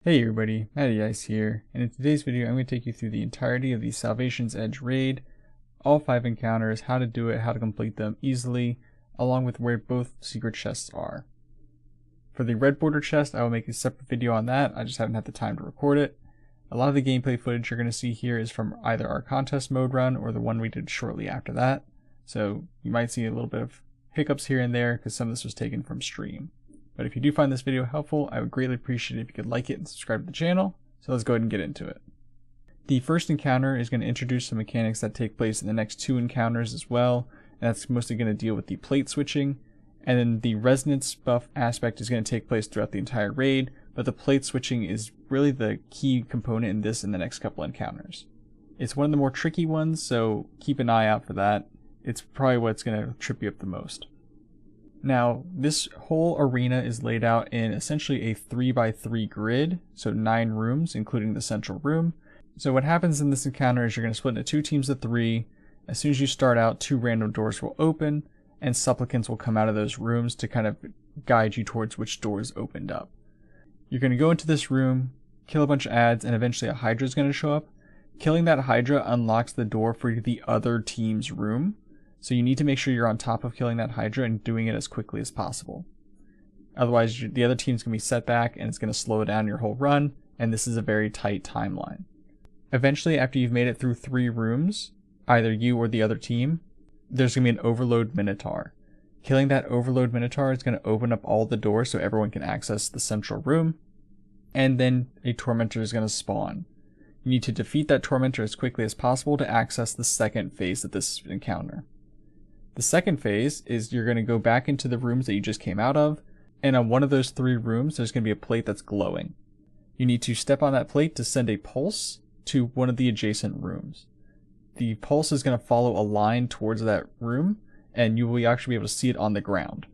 Hey everybody, Matty Ice here, and in today's video I'm going to take you through the entirety of the Salvation's Edge raid, all 5 encounters, how to do it, how to complete them easily, along with where both secret chests are. For the red border chest, I will make a separate video on that, I just haven't had the time to record it. A lot of the gameplay footage you're going to see here is from either our contest mode run or the one we did shortly after that, so you might see a little bit of hiccups here and there because some of this was taken from stream. But if you do find this video helpful, I would greatly appreciate it if you could like it and subscribe to the channel. So let's go ahead and get into it. The first encounter is going to introduce some mechanics that take place in the next 2 encounters as well, and that's mostly going to deal with the plate switching. And then the resonance buff aspect is going to take place throughout the entire raid, but the plate switching is really the key component in this in the next couple encounters. It's one of the more tricky ones, so keep an eye out for that. It's probably what's going to trip you up the most. Now, this whole arena is laid out in essentially a 3x3 grid, so 9 rooms, including the central room. So what happens in this encounter is you're going to split into 2 teams of 3. As soon as you start out, 2 random doors will open, and supplicants will come out of those rooms to kind of guide you towards which doors opened up. You're going to go into this room, kill a bunch of adds, and eventually a Hydra is going to show up. Killing that Hydra unlocks the door for the other team's room. So you need to make sure you're on top of killing that Hydra and doing it as quickly as possible. Otherwise, the other team's going to be set back and it's going to slow down your whole run, and this is a very tight timeline. Eventually, after you've made it through 3 rooms, either you or the other team, there's going to be an Overload Minotaur. Killing that Overload Minotaur is going to open up all the doors so everyone can access the central room, and then a Tormentor is going to spawn. You need to defeat that Tormentor as quickly as possible to access the second phase of this encounter. The second phase is you're going to go back into the rooms that you just came out of, and on one of those 3 rooms there's going to be a plate that's glowing. You need to step on that plate to send a pulse to one of the adjacent rooms. The pulse is going to follow a line towards that room, and you will actually be able to see it on the ground.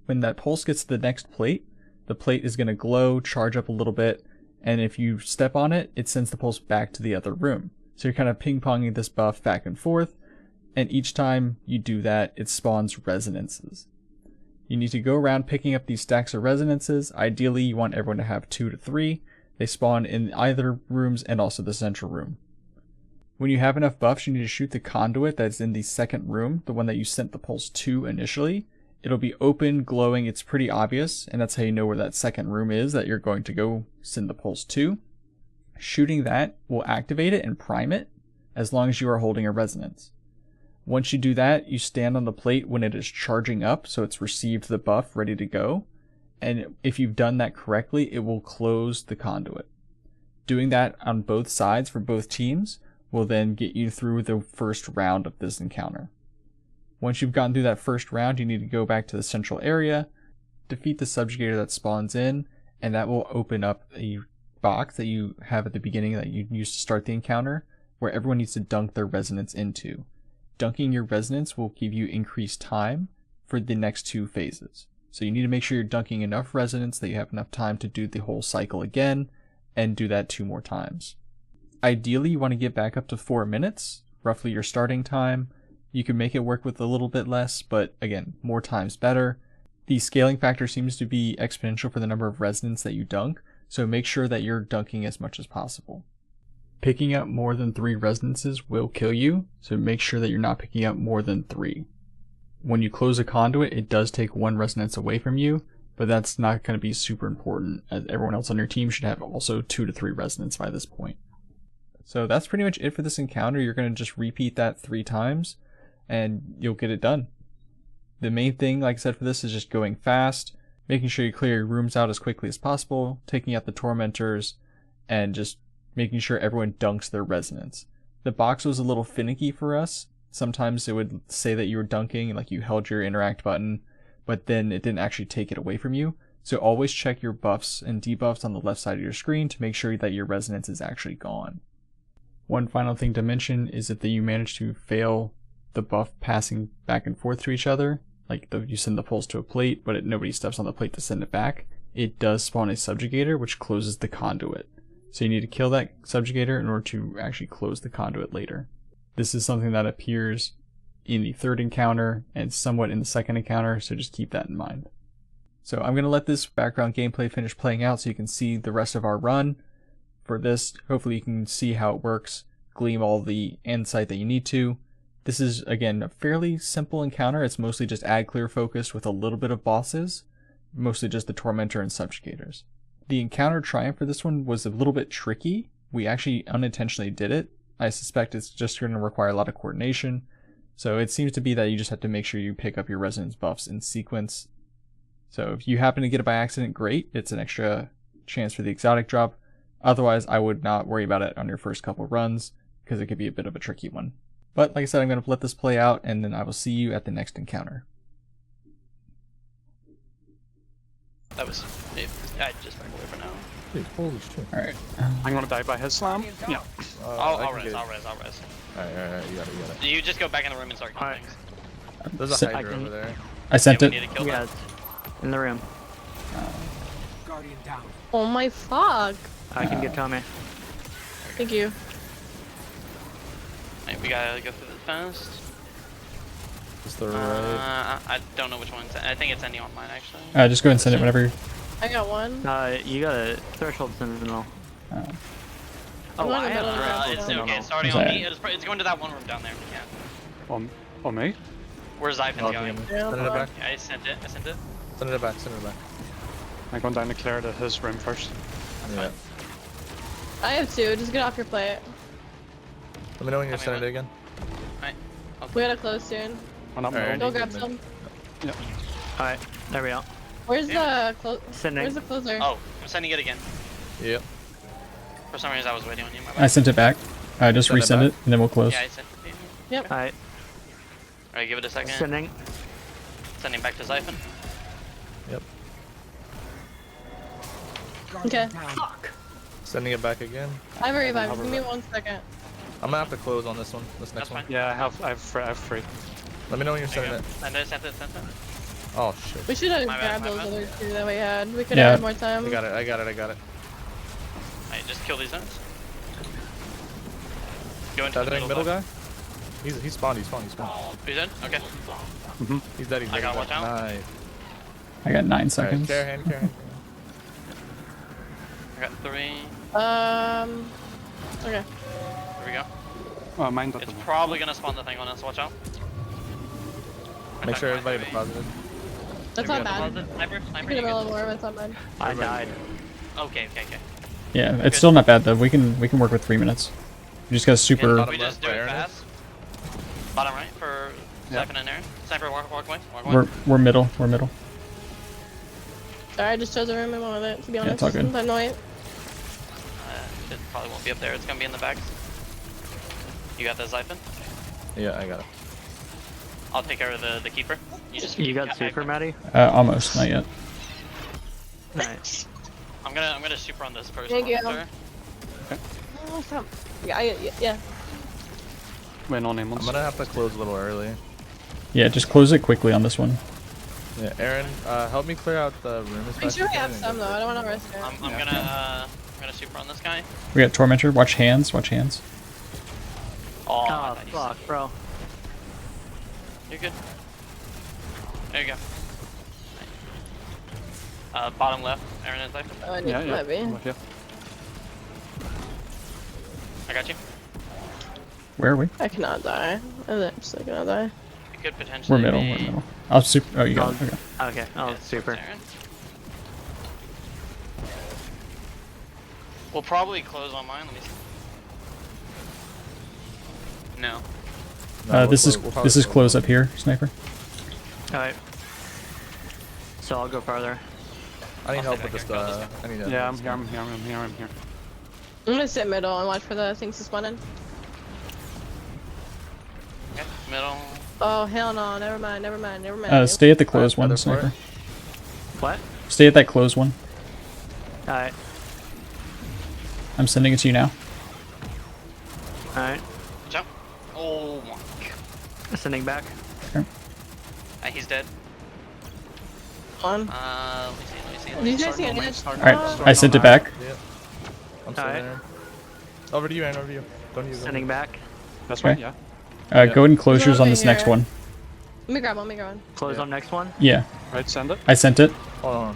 When that pulse gets to the next plate, the plate is going to glow, charge up a little bit, and if you step on it, it sends the pulse back to the other room. So you're kind of ping-ponging this buff back and forth, and each time you do that, it spawns resonances. You need to go around picking up these stacks of resonances. Ideally, you want everyone to have 2 to 3. They spawn in either rooms and also the central room. When you have enough buffs, you need to shoot the conduit that's in the second room, the one that you sent the pulse to initially. It'll be open, glowing, it's pretty obvious, and that's how you know where that second room is that you're going to go send the pulse to. Shooting that will activate it and prime it, as long as you are holding a resonance. Once you do that, you stand on the plate when it is charging up, so it's received the buff ready to go. And if you've done that correctly, it will close the conduit. Doing that on both sides for both teams will then get you through the first round of this encounter. Once you've gotten through that first round, you need to go back to the central area, defeat the subjugator that spawns in, and that will open up a box that you have at the beginning that you used to start the encounter, where everyone needs to dunk their resonance into. Dunking your resonance will give you increased time for the next 2 phases. So you need to make sure you're dunking enough resonance that you have enough time to do the whole cycle again, and do that 2 more times. Ideally, you want to get back up to 4 minutes, roughly your starting time. You can make it work with a little bit less, but again, more times better. The scaling factor seems to be exponential for the number of resonance that you dunk, so make sure that you're dunking as much as possible. Picking up more than 3 resonances will kill you, so make sure that you're not picking up more than 3. When you close a conduit, it does take 1 resonance away from you, but that's not going to be super important, as everyone else on your team should have also 2 to 3 resonance by this point. So that's pretty much it for this encounter. You're going to just repeat that 3 times, and you'll get it done. The main thing, like I said, for this is just going fast, making sure you clear your rooms out as quickly as possible, taking out the tormentors, and just making sure everyone dunks their resonance. The box was a little finicky for us. Sometimes it would say that you were dunking, like you held your interact button, but then it didn't actually take it away from you. So always check your buffs and debuffs on the left side of your screen to make sure that your resonance is actually gone. One final thing to mention is if you manage to fail the buff passing back and forth to each other, like you send the pulse to a plate, but nobody steps on the plate to send it back, it does spawn a subjugator which closes the conduit. So you need to kill that subjugator in order to actually close the conduit later. This is something that appears in the 3rd encounter and somewhat in the 2nd encounter, so just keep that in mind. So I'm going to let this background gameplay finish playing out so you can see the rest of our run. For this, hopefully you can see how it works, glean all the insight that you need to. This is, again, a fairly simple encounter. It's mostly just add clear focused with a little bit of bosses, mostly just the Tormentor and Subjugators. The encounter triumph for this one was a little bit tricky. We actually unintentionally did it. I suspect it's just going to require a lot of coordination. So it seems to be that you just have to make sure you pick up your resonance buffs in sequence. So if you happen to get it by accident, great. It's an extra chance for the exotic drop. Otherwise, I would not worry about it on your first couple runs because it could be a bit of a tricky one. But like I said, I'm going to let this play out and then I will see you at the next encounter. That was it. I just back away for now. Dude, holy shit. Alright. I'm gonna die by his slam. Yeah. I'll res. Alright, you got it. You just go back in the room and start killing Alright. things. There's a Sit- Hydra over there. I sent we it. need to kill Yeah, them. in the room. Guardian down. Oh my fuck. I can get Tommy. Thank you. Right, we gotta go through this fast. Just the right. I don't know which one's. I think it's any on mine actually. Just go ahead and send it whenever. I got one. You got a threshold sentinel. Uh, Oh, I'm I in the have middle of a the threshold It's sentinel. okay. It's already Is on that- me. It's going to that one room down there. If you can. On me? Where's Zyphon's Oh, going? Yeah, Send it back. Yeah, I sent it. Send it back. Send it back. I'm going down to clear his room first. Yeah. I have two. Just get off your plate. Let me know when you're Tell me sending when. it again. We gotta close soon. When I'm Alright. ready. Go you grab can some. Alright, there we go. Where's the Sending. Where's the closer? Oh, I'm sending it again. Yep. For some reason I was waiting on you. My I bad. sent it back. Just Send it resend back. it and then we'll close. Yeah, I sent it. Alright, Alright, give it a second. sending. Sending back to Zyphon. Yep. Okay. Sending it back again. I have a revive. Give me 1 second. I'm gonna have to close on this one. This That's next one. fine. Yeah, I have three. Let me know when you're There you sending go. it. Sent it. Oh shit. We should have My bad, grabbed my those bad. other two that we had. We could Yeah. have had more time. I got it. Alright, just kill these zones. Go into That the middle guy. guy? He's spawned. He's in? Okay. He's dead. I got watch out. Nice. I got 9 Alright, seconds. care hand. I got 3. Okay. There we go. Oh, mine It's doesn't. probably gonna spawn the thing on us, watch out. Make sure everybody deposited. That's not bad. Sniper, We sniper, could you have good? more, but it's not bad. I died. Okay. Yeah, it's still not bad though. We can work with 3 minutes. You just got super. Bottom We just left do by it Aaron. fast. Bottom right for Yeah. Zyphon and Aaron. Sniper, walk away. We're middle. Sorry, I just chose a room and went with it, to be honest. it's all good. But no, wait. It probably won't be up there, it's gonna be in the bags. You got the Zyphon? Yeah, I got it. I'll take care of the keeper. You got super, Maddie? Almost, not yet. Nice. I'm gonna super on this first. Thank you. Sir. Oh, stop. Yeah. Win on him I'm once. gonna have to close a little early. Yeah, just close it quickly on this one. Yeah, Aaron, help me clear out the room as Make fast sure as we you have can some and though. get I don't want to risk it. I'm gonna super on this guy. We got Tormentor. Watch hands. Oh, I Oh, thought you fuck, said- bro. You're good. There you go. Bottom left, Aaron and Zyphon. Oh, I need Yeah, some yeah. heavy. I'm with you. I got you. Where are we? I cannot die. I'm actually gonna die. You could potentially We're be... middle. I'll super. Oh, you got it. Okay. Okay, oh, Yeah, super. Aaron. We'll probably close on mine. Let me see. No. No, This is we'll probably close up here, sniper. Alright. So I'll go farther. I need I'll help stay with back this. here, I need help. Yeah, I'm with here, this. I'm here. I'm gonna sit middle and watch for the things to spawn in. Okay. Middle. Oh hell no! Never mind. Stay at the closed one, Other for it? sniper. What? Stay at that closed one. Alright. I'm sending it to you now. Alright. Jump. Oh my god. Sending back. He's dead. On. Let me see. Did you guys see any? Alright, I sent it back. Yep. I'm sending Alright. Aaron. Over to you, Aaron. Over to you. Don't use Sending back. That's right, Okay. yeah. Go ahead and close There's yours one on over this next here. one. Let me grab one. Close Yeah. on next one. Yeah, Right, send it. I sent it. Hold on. Are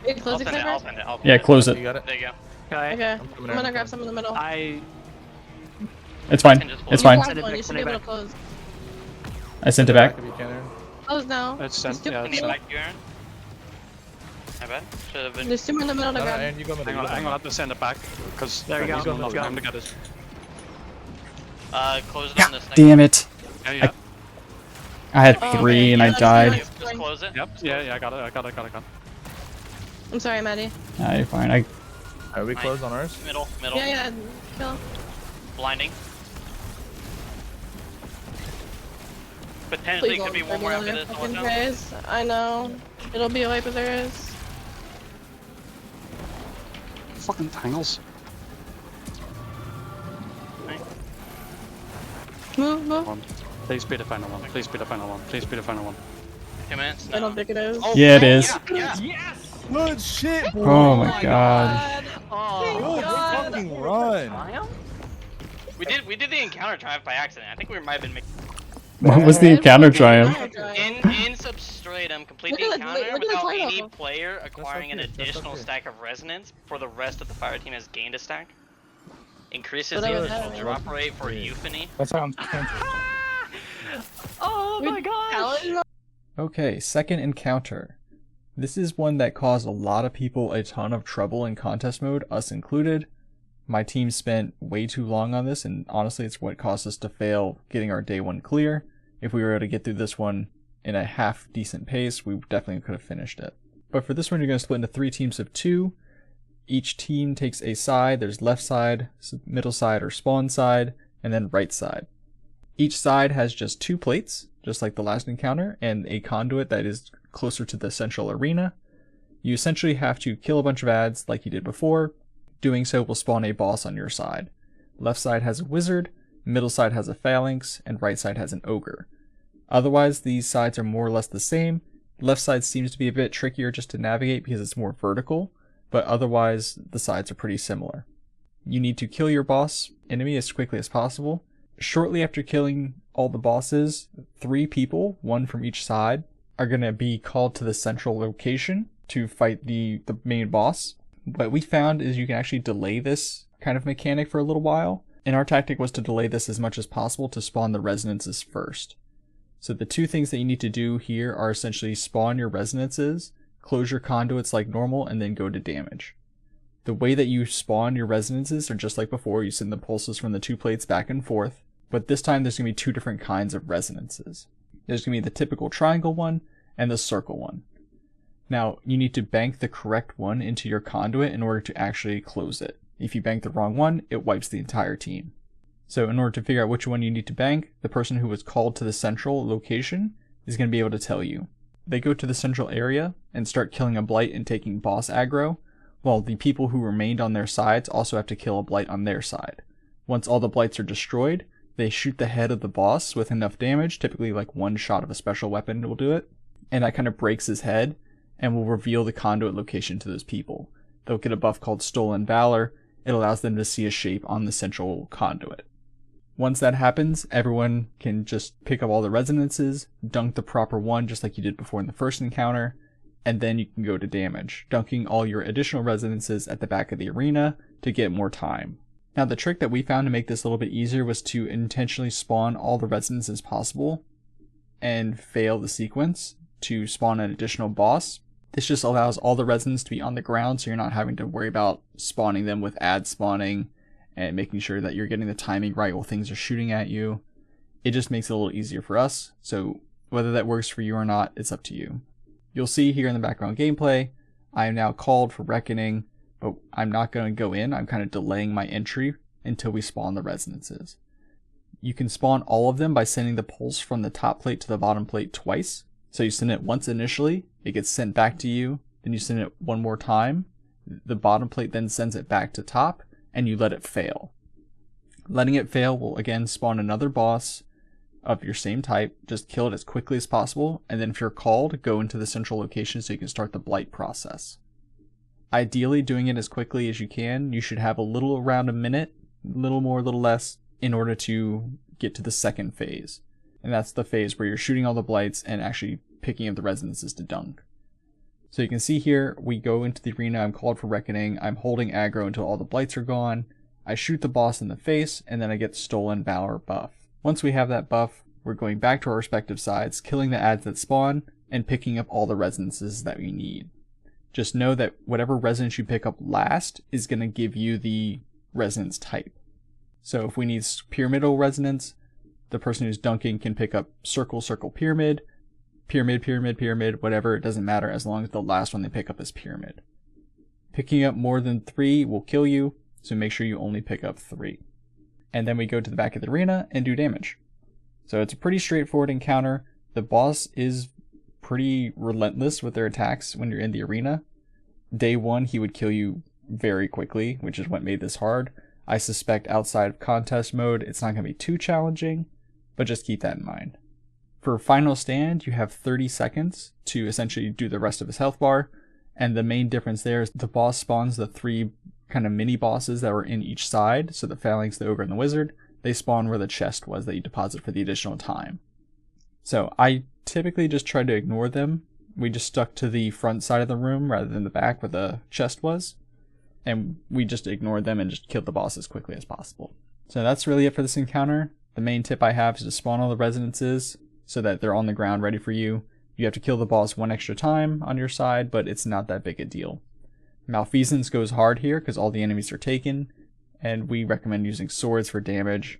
you I'll closing send it. it I'll first? send it. I'll Yeah, send it. close You it. got it? There you go. Okay. Okay. coming I'm in, gonna grab I'm some in the middle. It's fine. Can just It's close fine. Grab one, you should be able to close. I sent it back. If you can, Aaron. Close now. It's There's sent. two Yeah, in it's the Send middle. it back to you, Aaron. My bad. Should have been. There's two in the middle to No, no, grab. Aaron, you go middle. Hang on, you go hang on, I middle. have to send it back because There you go, there's not let's go. time to get it. Close it on this thing. Damn it. Yeah, yeah. I had Oh, 3 okay. and I Yeah, that's died. fine. Just close it. Yep. Yeah, I got it. I'm sorry, Maddie. Nah, you're fine. Are we closed on ours? Middle. Middle. Yeah, kill. Blinding. Potentially Please could be don't one more bring after another this. fucking Watch out. phase. I know. It'll be like, but there is. Fucking tangles. Move. Please be the final one. Please be the final one. Please be the final one. 2 minutes. I No. don't think it is. Oh, Yeah, it is. Yeah. Good shit, boy. Oh my god. Good fucking run. We did the encounter triumph by accident. I think we might have been making. What was the encounter triumph? In Substratum, complete Look the at the- encounter look at the without title. any player acquiring an okay, that's additional okay. stack of resonance before the rest of the fire team has gained a stack. Increases But the that was initial better. drop rate for Euphony. That sounds Oh my gosh! Okay, second encounter. This is one that caused a lot of people a ton of trouble in contest mode, us included. My team spent way too long on this, and honestly it's what caused us to fail getting our day 1 clear. If we were able to get through this one in a half decent pace, we definitely could have finished it. But for this one, you're going to split into 3 teams of 2. Each team takes a side. There's left side, middle side or spawn side, and then right side. Each side has just 2 plates, just like the last encounter, and a conduit that is closer to the central arena. You essentially have to kill a bunch of ads like you did before. Doing so will spawn a boss on your side. Left side has a wizard, middle side has a phalanx, and right side has an ogre. Otherwise, these sides are more or less the same. Left side seems to be a bit trickier just to navigate because it's more vertical, but otherwise the sides are pretty similar. You need to kill your boss enemy as quickly as possible. Shortly after killing all the bosses, 3 people, 1 from each side, are going to be called to the central location to fight the main boss. What we found is you can actually delay this kind of mechanic for a little while, and our tactic was to delay this as much as possible to spawn the resonances first. So the 2 things that you need to do here are essentially spawn your resonances, close your conduits like normal, and then go to damage. The way that you spawn your resonances are just like before. You send the pulses from the 2 plates back and forth, but this time there's going to be 2 different kinds of resonances. There's going to be the typical triangle one and the circle one. Now, you need to bank the correct one into your conduit in order to actually close it. If you bank the wrong one, it wipes the entire team. So in order to figure out which one you need to bank, the person who was called to the central location is going to be able to tell you. They go to the central area and start killing a blight and taking boss aggro, while the people who remained on their sides also have to kill a blight on their side. Once all the blights are destroyed, they shoot the head of the boss with enough damage, typically like 1 shot of a special weapon will do it, and that kind of breaks his head and will reveal the conduit location to those people. They'll get a buff called Stolen Valor. It allows them to see a shape on the central conduit. Once that happens, everyone can just pick up all the resonances, dunk the proper one just like you did before in the first encounter, and then you can go to damage, dunking all your additional resonances at the back of the arena to get more time. Now the trick that we found to make this a little bit easier was to intentionally spawn all the resonances possible and fail the sequence to spawn an additional boss. This just allows all the resonance to be on the ground, so you're not having to worry about spawning them with ad spawning and making sure that you're getting the timing right while things are shooting at you. It just makes it a little easier for us, so whether that works for you or not, it's up to you. You'll see here in the background gameplay, I am now called for Reckoning, but I'm not going to go in. I'm kind of delaying my entry until we spawn the resonances. You can spawn all of them by sending the pulse from the top plate to the bottom plate twice. So you send it once initially, it gets sent back to you, then you send it 1 more time, the bottom plate then sends it back to top, and you let it fail. Letting it fail will again spawn another boss of your same type. Just kill it as quickly as possible, and then if you're called, go into the central location so you can start the blight process. Ideally, doing it as quickly as you can. You should have a little around a minute, a little more, a little less, in order to get to the second phase. And that's the phase where you're shooting all the blights and actually picking up the resonances to dunk. So you can see here, we go into the arena, I'm called for Reckoning, I'm holding aggro until all the blights are gone, I shoot the boss in the face, and then I get Stolen Valor buff. Once we have that buff, we're going back to our respective sides, killing the adds that spawn, and picking up all the resonances that we need. Just know that whatever resonance you pick up last is going to give you the resonance type. So if we need pyramidal resonance, the person who's dunking can pick up circle, circle, pyramid, pyramid, pyramid, pyramid, whatever, it doesn't matter as long as the last one they pick up is pyramid. Picking up more than 3 will kill you, so make sure you only pick up 3. And then we go to the back of the arena and do damage. So it's a pretty straightforward encounter. The boss is pretty relentless with their attacks when you're in the arena. Day 1 he would kill you very quickly, which is what made this hard. I suspect outside of contest mode it's not going to be too challenging, but just keep that in mind. For final stand, you have 30 seconds to essentially do the rest of his health bar, and the main difference there is the boss spawns the 3 kind of mini bosses that were in each side, so the Phalanx, the Ogre, and the Wizard. They spawn where the chest was that you deposit for the additional time. So I typically just try to ignore them. We just stuck to the front side of the room rather than the back where the chest was, and we just ignored them and just killed the boss as quickly as possible. So that's really it for this encounter. The main tip I have is to spawn all the resonances so that they're on the ground ready for you. You have to kill the boss 1 extra time on your side, but it's not that big a deal. Malfeasance goes hard here because all the enemies are taken, and we recommend using swords for damage.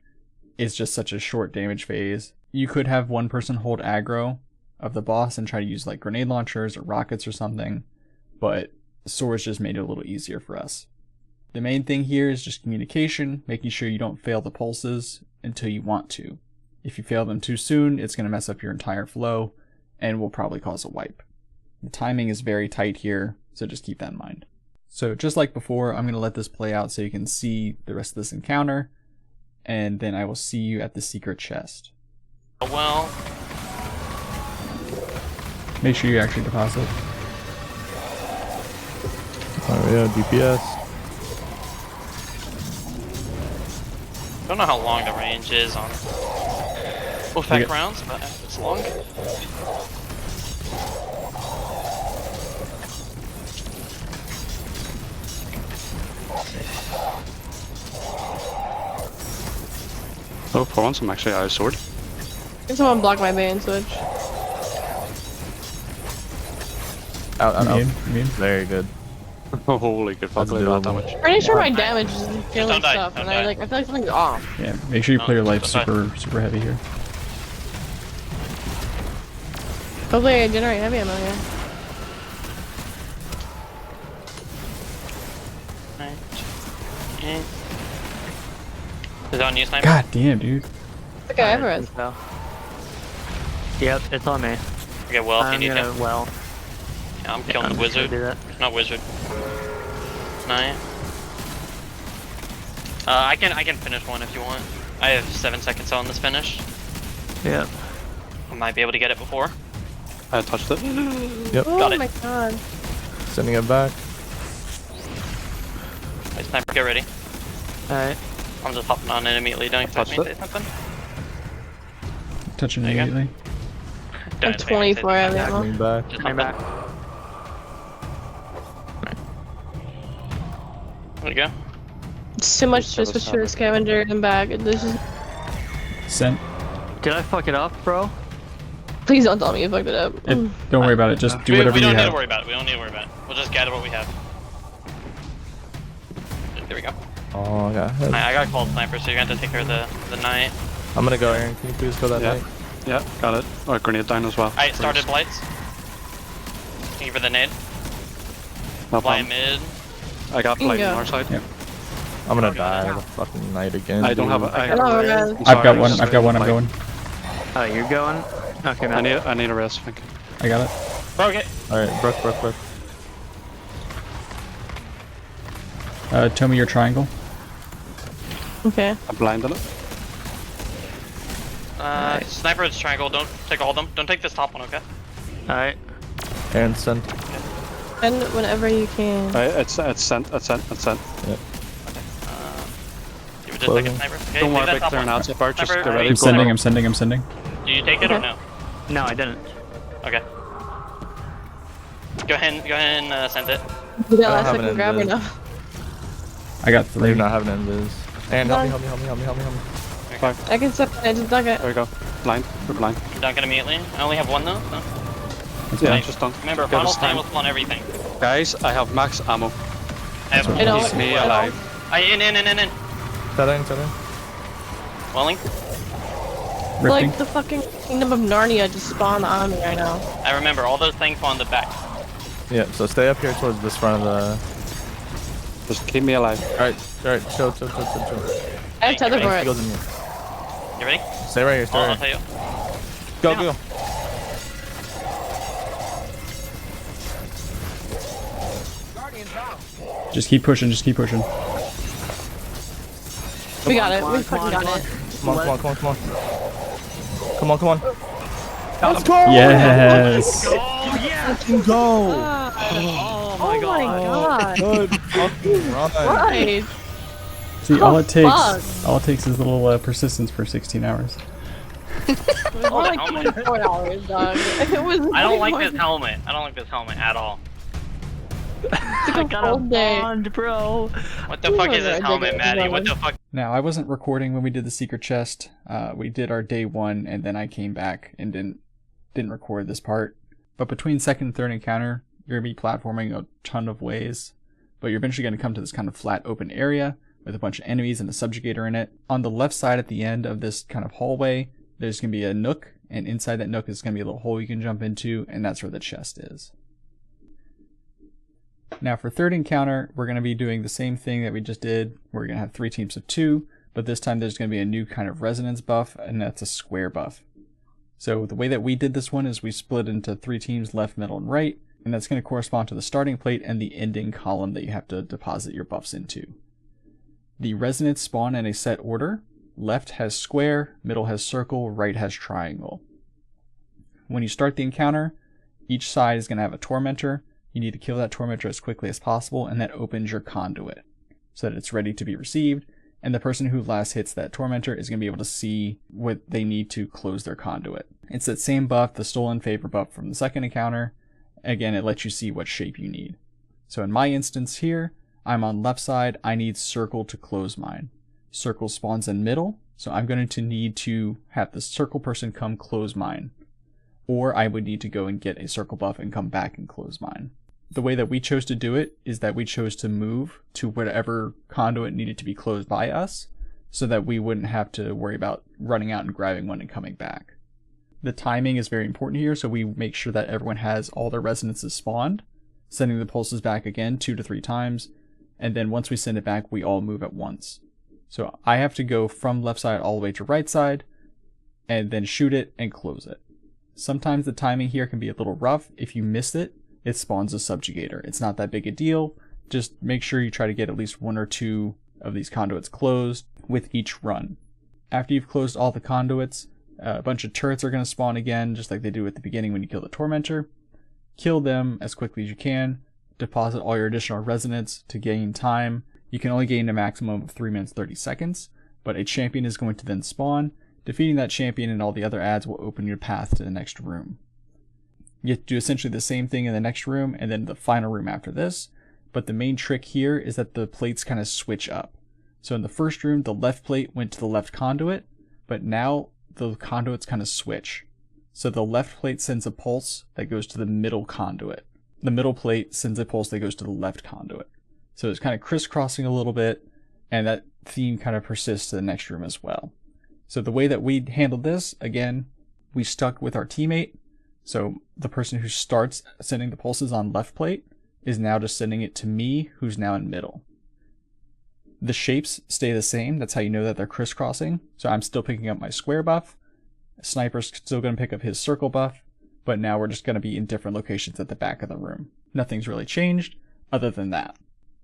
It's just such a short damage phase. You could have one person hold aggro of the boss and try to use like grenade launchers or rockets or something, but swords just made it a little easier for us. The main thing here is just communication, making sure you don't fail the pulses until you want to. If you fail them too soon, it's going to mess up your entire flow and will probably cause a wipe. The timing is very tight here, so just keep that in mind. So just like before, I'm going to let this play out so you can see the rest of this encounter, and then I will see you at the secret chest. Well, Make sure you actually deposit. Oh yeah, DPS. don't know how long the range is on effect rounds, but it's long. Oh, for once I'm actually out of sword. Can someone block my bane switch? Out. Immune. Very good. Oh, holy good fuck, That's that doable. damage. Pretty sure my damage is killing don't die, stuff, don't and die. I feel like something's off. Yeah, make sure you play your life that's fine. super heavy here. Hopefully I generate heavy ammo here. Is it on you, Sniper? God damn, dude. Okay, I have a res. So. Yep, it's on me. Okay, well, if you I'm need gonna to. well. Yeah, I'm killing I'm the just gonna wizard. do that. Not wizard. Nine. I can finish one if you want. I have 7 seconds on this finish. Yep. I might be able to get it before. I touched it. Yep. Oh Got it. my god. Sending it back. Hey, Sniper, get ready. Alright. I'm just hopping on it immediately. Don't expect me to say something. Touching There you go. immediately. Don't I'm expect me to say 24 heavy something. ammo. Coming back. Just Coming hop back. in. There you go. It's too much to switch to a scavenger and bag. This is. Sent. Did I fuck it up, bro? Please don't tell me you fucked it up. Don't worry about it. Just do We whatever you don't need have. to worry about it. We don't need to worry about it. We'll just gather what we have. There we go. Oh yeah. I got called Sniper, so you're gonna have to take care of the knight. I'm gonna go, Aaron. Can you please go that Yeah. night? Yeah, got it. Or grenade down as well. I started blights. Thank you for the nade. No Fly problem. mid. I got light Bingo. on our side. Yeah. I'm gonna die the fucking night again. I don't have dude. a. I, Hello, guys. I'm I've sorry, got I one. was I've got one. I'm like- going. Oh, you're going? Okay, man. I need a rest, thank you. I got it. Bro, okay. Alright, Brooke. Tell me your triangle. Okay. I blinded it. Sniper is triangle. Don't take all of them. Don't take this top one, okay? Alright. Aaron sent. And whenever you can. It's sent. You were just Closing. taking sniper. Okay, Don't leave worry that about top clearing one. out so far, just Sniper, get ready. I'm go sending. now. I'm sending. Do you take it or Okay. no? No, I didn't. Okay. Go ahead and send it. You got I don't last have an second grab or invis. no? I got I 3. do not have an invis. And help me, help me, help me, help me, help me, help me. I can step in, just dunk it. There we go. Blind. We're blind. I'm dunking immediately. I only have 1 though. So. Yeah, fine. just don't. Remember, Get final us stand time. will spawn everything. Guys, I have max ammo. I have I know. Keep me I know. alive. in. Set in, set in. Welling. Rifting. Like the fucking Kingdom of Narnia just spawned on me right now. I remember all those things on the back. Yeah, so stay up here towards this front of the... Just keep me alive. Alright, chill. I have tether for He it. goes in here. You ready? Stay right here, stay I'll right tell here. you. Go, Yeah. go. Guardian down. Just keep pushing, just keep pushing. We got it. We fucking got it. Come on. Come on. Let's go! Yes! Go! Oh my god. Good fucking run. Right. See, all it fuck? takes is a little persistence for 16 hours. It was more like helmet. $24, dog. It was I don't like more this than- helmet. I don't like this helmet at all. It's I like a got a full day. bond, bro. What the fuck is this Ridiculous, helmet, Maddie? What Rowan. the fuck? Now, I wasn't recording when we did the secret chest. We did our day 1, and then I came back and didn't record this part. But between second and third encounter, you're going to be platforming a ton of ways. But you're eventually going to come to this kind of flat open area with a bunch of enemies and a subjugator in it. On the left side at the end of this kind of hallway, there's going to be a nook, and inside that nook is going to be a little hole you can jump into, and that's where the chest is. Now for third encounter, we're going to be doing the same thing that we just did. We're going to have 3 teams of 2, but this time there's going to be a new kind of resonance buff, and that's a square buff. So the way that we did this one is we split into 3 teams, left, middle, and right, and that's going to correspond to the starting plate and the ending column that you have to deposit your buffs into. The resonance spawn in a set order. Left has square, middle has circle, right has triangle. When you start the encounter, each side is going to have a tormentor. You need to kill that tormentor as quickly as possible, and that opens your conduit so that it's ready to be received, and the person who last hits that tormentor is going to be able to see what they need to close their conduit. It's that same buff, the stolen favor buff from the second encounter. Again, it lets you see what shape you need. So in my instance here, I'm on left side, I need circle to close mine. Circle spawns in middle, so I'm going to need to have the circle person come close mine. Or I would need to go and get a circle buff and come back and close mine. The way that we chose to do it is that we chose to move to whatever conduit needed to be closed by us, so that we wouldn't have to worry about running out and grabbing one and coming back. The timing is very important here, so we make sure that everyone has all their resonances spawned, sending the pulses back again 2 to 3 times, and then once we send it back, we all move at once. So I have to go from left side all the way to right side, and then shoot it and close it. Sometimes the timing here can be a little rough. If you miss it, it spawns a subjugator. It's not that big a deal. Just make sure you try to get at least 1 or 2 of these conduits closed with each run. After you've closed all the conduits, a bunch of turrets are going to spawn again, just like they do at the beginning when you kill the tormentor. Kill them as quickly as you can. Deposit all your additional resonance to gain time. You can only gain a maximum of 3 minutes 30 seconds, but a champion is going to then spawn. Defeating that champion and all the other adds will open your path to the next room. You have to do essentially the same thing in the next room and then the final room after this, but the main trick here is that the plates kind of switch up. So in the first room, the left plate went to the left conduit, but now the conduits kind of switch. So the left plate sends a pulse that goes to the middle conduit. The middle plate sends a pulse that goes to the left conduit. So it's kind of crisscrossing a little bit, and that theme kind of persists to the next room as well. So the way that we handled this, again, we stuck with our teammate. So the person who starts sending the pulses on left plate is now just sending it to me, who's now in middle. The shapes stay the same. That's how you know that they're crisscrossing. So I'm still picking up my square buff. Sniper's still going to pick up his circle buff, but now we're just going to be in different locations at the back of the room. Nothing's really changed other than that.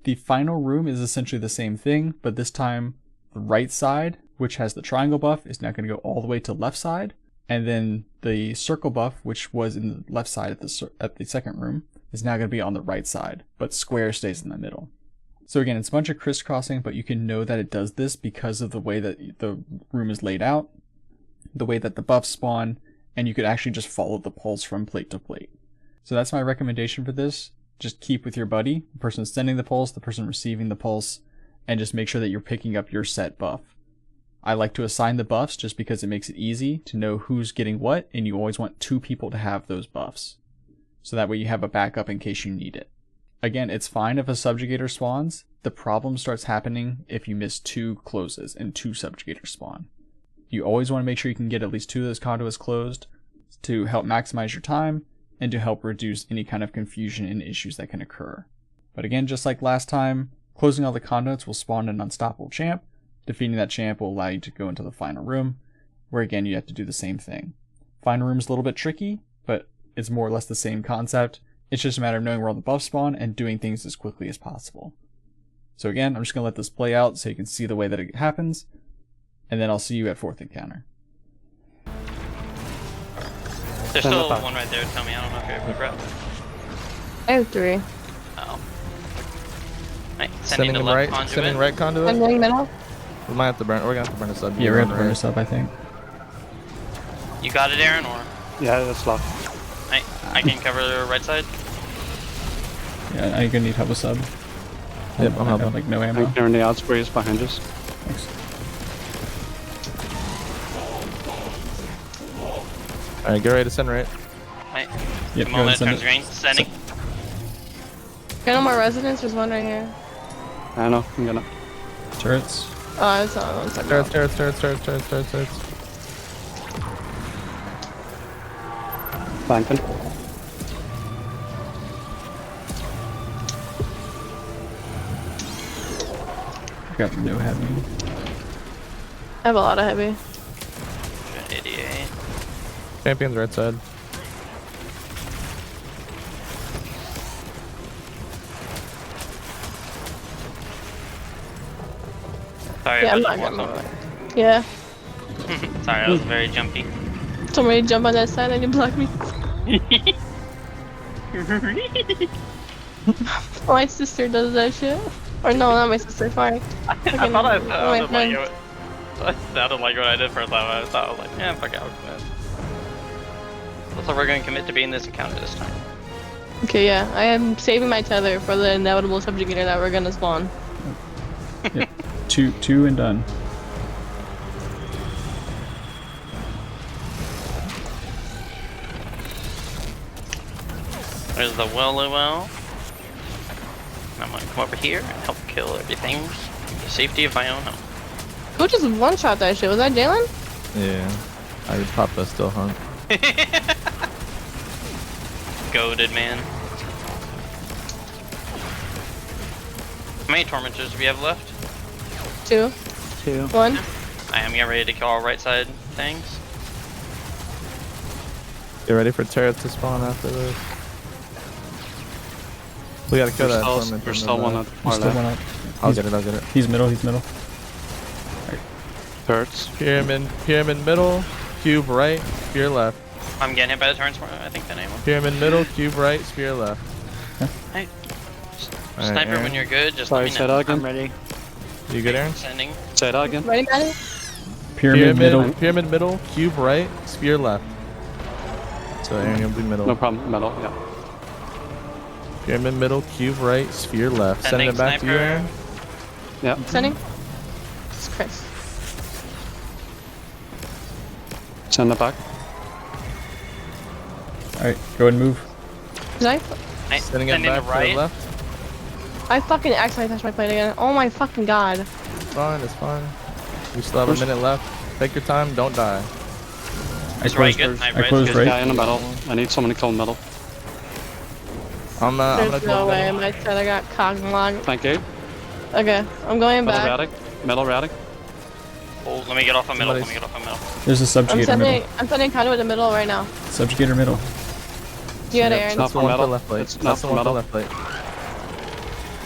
The final room is essentially the same thing, but this time the right side, which has the triangle buff, is now going to go all the way to left side. And then the circle buff, which was in the left side at the second room, is now going to be on the right side, but square stays in the middle. So again, it's a bunch of crisscrossing, but you can know that it does this because of the way that the room is laid out, the way that the buffs spawn, and you could actually just follow the pulse from plate to plate. So that's my recommendation for this. Just keep with your buddy, the person sending the pulse, the person receiving the pulse, and just make sure that you're picking up your set buff. I like to assign the buffs just because it makes it easy to know who's getting what, and you always want 2 people to have those buffs. So that way you have a backup in case you need it. Again, it's fine if a subjugator spawns. The problem starts happening if you miss 2 closes and 2 subjugators spawn. You always want to make sure you can get at least 2 of those conduits closed to help maximize your time and to help reduce any kind of confusion and issues that can occur. But again, just like last time, closing all the conduits will spawn an unstoppable champ. Defeating that champ will allow you to go into the final room, where again you have to do the same thing. Final room is a little bit tricky, but it's more or less the same concept. It's just a matter of knowing where all the buffs spawn and doing things as quickly as possible. So again, I'm just going to let this play out so you can see the way that it happens, and then I'll see you at 4th encounter. There's still one right there. Tell me, I don't know if you're able to grab. I have 3. Oh. Right, Sending him right. conduit. Sending right conduit. I'm going middle. We might have to burn. We're gonna have to burn this up. Yeah, we're going to burn this up, I think. You got it, Aaron, or? Yeah, that's locked. I can cover the right side. Yeah, I'm going to need help with sub. Yep, I'm I have helping. like no I ammo. think they're in the outspace behind us. Thanks. Alright, get ready to send right. Right. Yep, The go moment ahead it and turns green, sending. Got no more residents? There's one right here. I know, I'm gonna. Turrets. Oh, it's not one second. Turrets. Flanking. Got no heavy. I have a lot of heavy. 88. Champion's right side. Sorry Yeah, I'm about not that. gonna. Yeah. Sorry, I was very jumpy. Somebody jump on that side and you block me. My sister does that shit. Or no, not my sister, fine. I thought I sounded like it. I sounded like what I did first time. I thought I was like, yeah, fuck it, I'll commit. Looks like we're going to commit to being this encounter this time. Okay, yeah. I am saving my tether for the inevitable subjugator that we're gonna spawn. Yep. Two and done. There's the well. I'm gonna come over here and help kill everything in the safety of my own home. Who just one-shot that shit? Was that Jalen? Yeah. I popped a still hunt. Goated, man. How many tormentors do we have left? 2. 1. I am getting ready to kill our right side things. Get ready for turrets to spawn after this. We gotta kill that torment. There's still one at the far Still left. one up. I'll get it. He's middle. Turrets. Pyramid middle, cube right, spear left. I'm getting hit by the turns, I think the name one. Pyramid middle, cube right, spear left. Hey. Alright, Sniper, Aaron. when you're good, just Sorry, let me say know. that again. I'm ready. You good, Aaron? Sending. Say that again. Ready, Maddie? Pyramid middle. Pyramid middle, cube right, spear left. So Aaron, you'll be middle. No problem. Metal, yeah. Pyramid middle, cube right, sphere left. Sending it back to you, Aaron. Yeah. Sending? Jesus Christ. Send it back. Alright, go ahead and move. Did I? Sending it Sending back to to right. the left. I fucking accidentally touched my plate again. Oh my fucking god. It's fine. We still have a minute left. Take your time, don't die. It's right good. I closed There's a right. guy in the middle. I need someone to kill metal. I'm gonna There's go no way. middle. My tether got cocked and locked. Flank gate. Okay, I'm going Metal back. raddick. Metal raddick. Oh, let me get off a middle. Somebody's- There's a I'm subjugator middle. sending conduit in the middle right now. Subjugator middle. You got it, Yep, Aaron. not That's the for one for metal. left plate. It's not That's the for one for metal. left plate.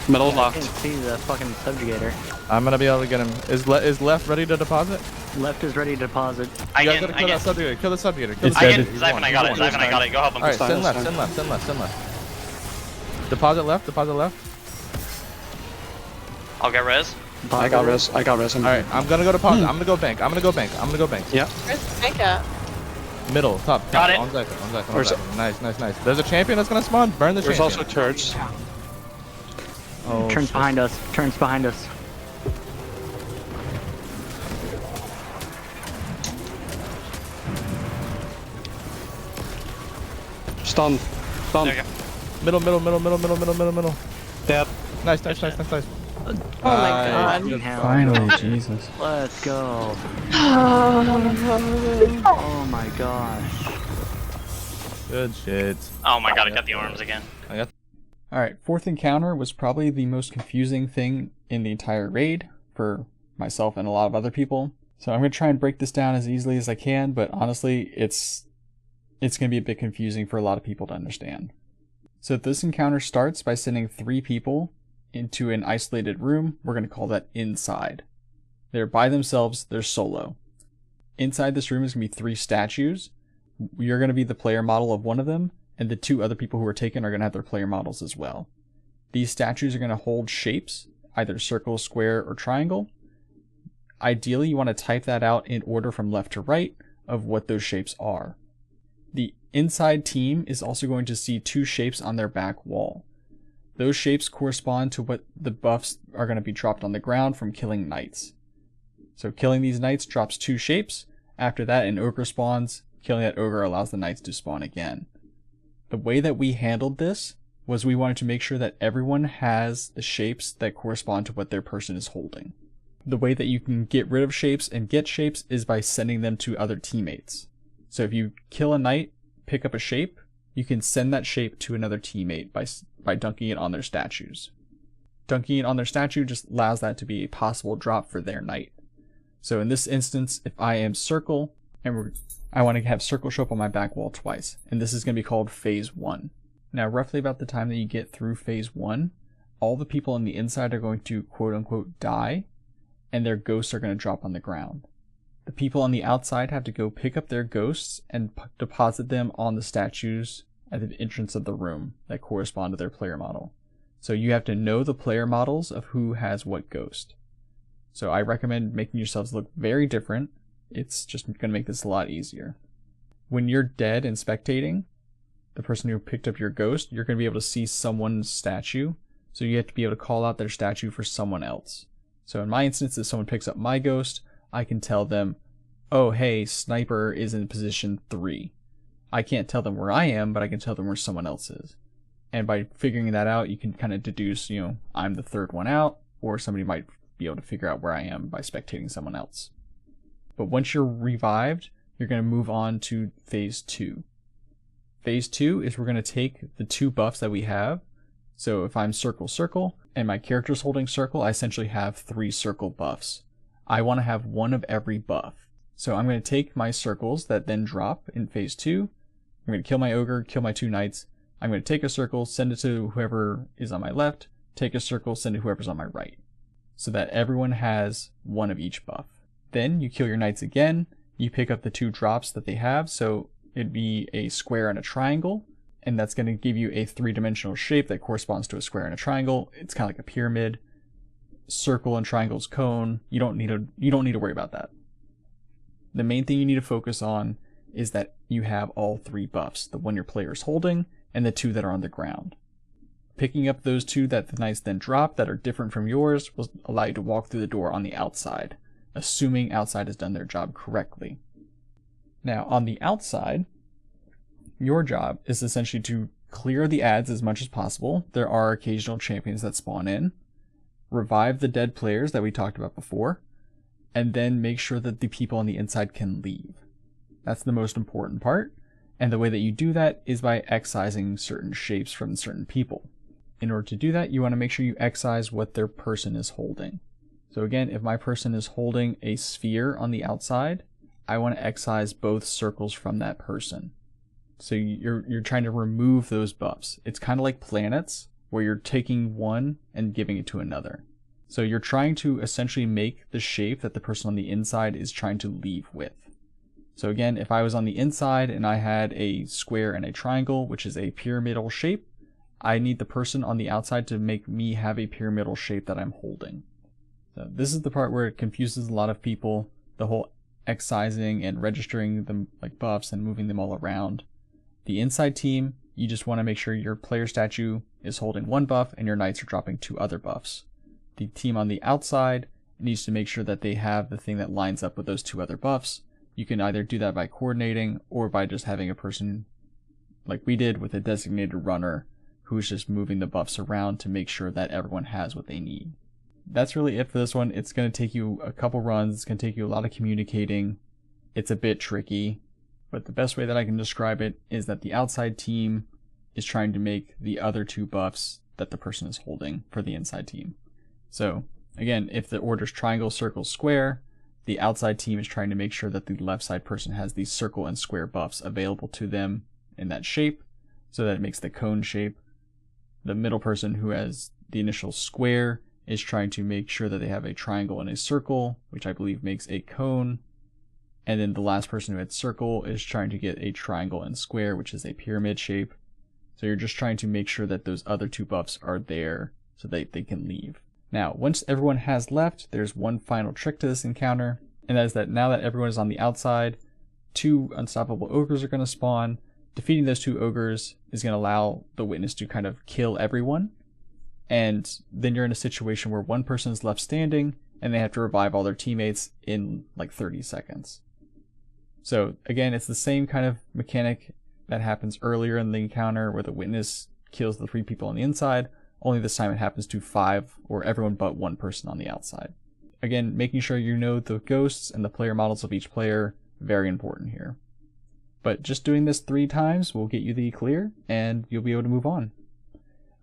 Metal I locked. can't see the fucking subjugator. I'm gonna be able to get him. Is left ready to deposit? Left is ready to deposit. I You guys can, gotta kill that subjugator. Kill the subjugator. Kill It's the I dead. can, subjugator. Zyphon, I got it. Zyphon, I got it. Go help him. Alright, fine, send it's left. Deposit left. I'll get res. I got res. Alright, I'm gonna go deposit. I'm gonna go bank. Yeah. Where's the bank at? Middle, top. Got it. On second, on second, on Where's second. Nice, nice, nice. There's a champion that's gonna spawn. Burn the There's champion. also turrets. Oh, Turns shit. behind us. Turns behind us. Stun. Stun. There you go. Middle, middle, middle, middle, middle, middle, middle, middle. Dead. Nice, nice, nice, nice, nice. Oh my god. Fucking hell. Finally, Jesus. Let's go. Oh, Oh my gosh. Good shit. Oh my god, I got the arms again. I got. Alright, fourth encounter was probably the most confusing thing in the entire raid for myself and a lot of other people. So I'm going to try and break this down as easily as I can, but honestly, it's going to be a bit confusing for a lot of people to understand. So this encounter starts by sending 3 people into an isolated room. We're going to call that inside. They're by themselves, they're solo. Inside this room is going to be 3 statues. You're going to be the player model of one of them, and the 2 other people who are taken are going to have their player models as well. These statues are going to hold shapes, either circle, square, or triangle. Ideally, you want to type that out in order from left to right of what those shapes are. The inside team is also going to see 2 shapes on their back wall. Those shapes correspond to what the buffs are going to be dropped on the ground from killing knights. So killing these knights drops 2 shapes. After that, an ogre spawns. Killing that ogre allows the knights to spawn again. The way that we handled this was we wanted to make sure that everyone has the shapes that correspond to what their person is holding. The way that you can get rid of shapes and get shapes is by sending them to other teammates. So if you kill a knight, pick up a shape, you can send that shape to another teammate by dunking it on their statues. Dunking it on their statue just allows that to be a possible drop for their knight. So in this instance, if I am circle, and I want to have circle show up on my back wall twice, and this is going to be called phase 1. Now roughly about the time that you get through phase 1, all the people on the inside are going to quote unquote die, and their ghosts are going to drop on the ground. The people on the outside have to go pick up their ghosts and deposit them on the statues at the entrance of the room that correspond to their player model. So you have to know the player models of who has what ghost. So I recommend making yourselves look very different. It's just going to make this a lot easier. When you're dead and spectating, the person who picked up your ghost, you're going to be able to see someone's statue. So you have to be able to call out their statue for someone else. So in my instance, if someone picks up my ghost, I can tell them, oh hey, sniper is in position 3. I can't tell them where I am, but I can tell them where someone else is. And by figuring that out, you can kind of deduce, I'm the 3rd one out, or somebody might be able to figure out where I am by spectating someone else. But once you're revived, you're going to move on to phase 2. Phase 2 is we're going to take the 2 buffs that we have. So if I'm circle, circle, and my character's holding circle, I essentially have 3 circle buffs. I want to have 1 of every buff. So I'm going to take my circles that then drop in phase 2. I'm going to kill my ogre, kill my 2 knights. I'm going to take a circle, send it to whoever is on my left, take a circle, send it to whoever's on my right. So that everyone has 1 of each buff. Then you kill your knights again, you pick up the 2 drops that they have, so it'd be a square and a triangle, and that's going to give you a 3-dimensional shape that corresponds to a square and a triangle. It's kind of like a pyramid. Circle and triangle's cone. You don't need to worry about that. The main thing you need to focus on is that you have all 3 buffs, the one your player is holding and the 2 that are on the ground. Picking up those 2 that the knights then drop that are different from yours will allow you to walk through the door on the outside, assuming outside has done their job correctly. Now on the outside, your job is essentially to clear the ads as much as possible. There are occasional champions that spawn in, revive the dead players that we talked about before, and then make sure that the people on the inside can leave. That's the most important part, and the way that you do that is by excising certain shapes from certain people. In order to do that, you want to make sure you excise what their person is holding. So again, if my person is holding a sphere on the outside, I want to excise both circles from that person. So you're trying to remove those buffs. It's kind of like planets, where you're taking one and giving it to another. So you're trying to essentially make the shape that the person on the inside is trying to leave with. So again, if I was on the inside and I had a square and a triangle, which is a pyramidal shape, I need the person on the outside to make me have a pyramidal shape that I'm holding. So this is the part where it confuses a lot of people. The whole excising and registering them like buffs and moving them all around. The inside team, you just want to make sure your player statue is holding 1 buff and your knights are dropping 2 other buffs. The team on the outside needs to make sure that they have the thing that lines up with those 2 other buffs. You can either do that by coordinating or by just having a person like we did with a designated runner who's just moving the buffs around to make sure that everyone has what they need. That's really it for this one. It's going to take you a couple runs. It's going to take you a lot of communicating. It's a bit tricky, but the best way that I can describe it is that the outside team is trying to make the other 2 buffs that the person is holding for the inside team. So again, if the order's triangle, circle, square, the outside team is trying to make sure that the left side person has these circle and square buffs available to them in that shape, so that it makes the cone shape. The middle person who has the initial square is trying to make sure that they have a triangle and a circle, which I believe makes a cone. And then the last person who had circle is trying to get a triangle and square, which is a pyramid shape. So you're just trying to make sure that those other 2 buffs are there so that they can leave. Now, once everyone has left, there's one final trick to this encounter, and that is that now that everyone is on the outside, 2 unstoppable ogres are going to spawn. Defeating those 2 ogres is going to allow the witness to kind of kill everyone, and then you're in a situation where one person is left standing, and they have to revive all their teammates in like 30 seconds. So again, it's the same kind of mechanic that happens earlier in the encounter where the witness kills the 3 people on the inside, only this time it happens to 5 or everyone but 1 person on the outside. Again, making sure you know the ghosts and the player models of each player, very important here. But just doing this 3 times will get you the clear and you'll be able to move on.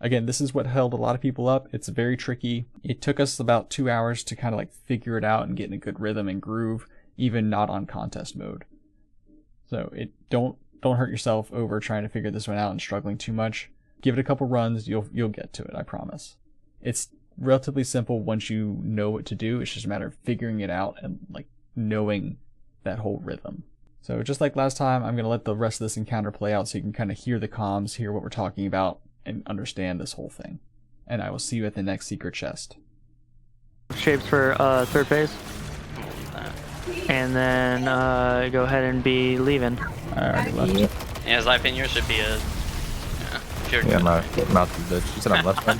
Again, this is what held a lot of people up. It's very tricky. It took us about 2 hours to kind of like figure it out and get in a good rhythm and groove, even not on contest mode. So don't hurt yourself over trying to figure this one out and struggling too much. Give it a couple runs, you'll get to it, I promise. It's relatively simple once you know what to do. It's just a matter of figuring it out and like knowing that whole rhythm. So just like last time, I'm going to let the rest of this encounter play out so you can kind of hear the comms, hear what we're talking about, and understand this whole thing. And I will see you at the next secret chest. Shapes for 3rd phase. And then go ahead and be leaving. I already left. Yeah, his life in yours should be a... Yeah, I'm out the bitch. You said I'm left, man?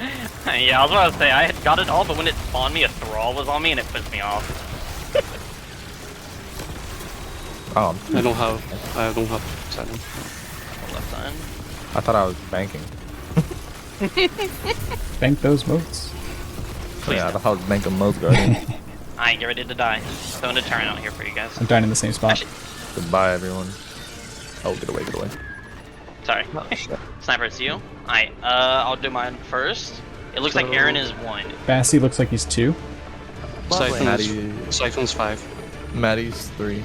Yeah, I was about to say, I had got it all, but when it spawned me, a thrall was on me, and it pissed me off. Oh, I don't have Substratum. Left side. I thought I was banking. Bank those moats. Please Yeah, I don't. thought I was banking most guardian. Alright, get ready to die. Throwing a turret out here for you guys. I'm dying in the same spot. Actually, Goodbye, everyone. Oh, get away, get away. sorry. Sniper, it's you. Alright, I'll do mine first. It looks like Aaron is 1. Bassy looks like he's 2. Siphon's 5. Maddie's 3.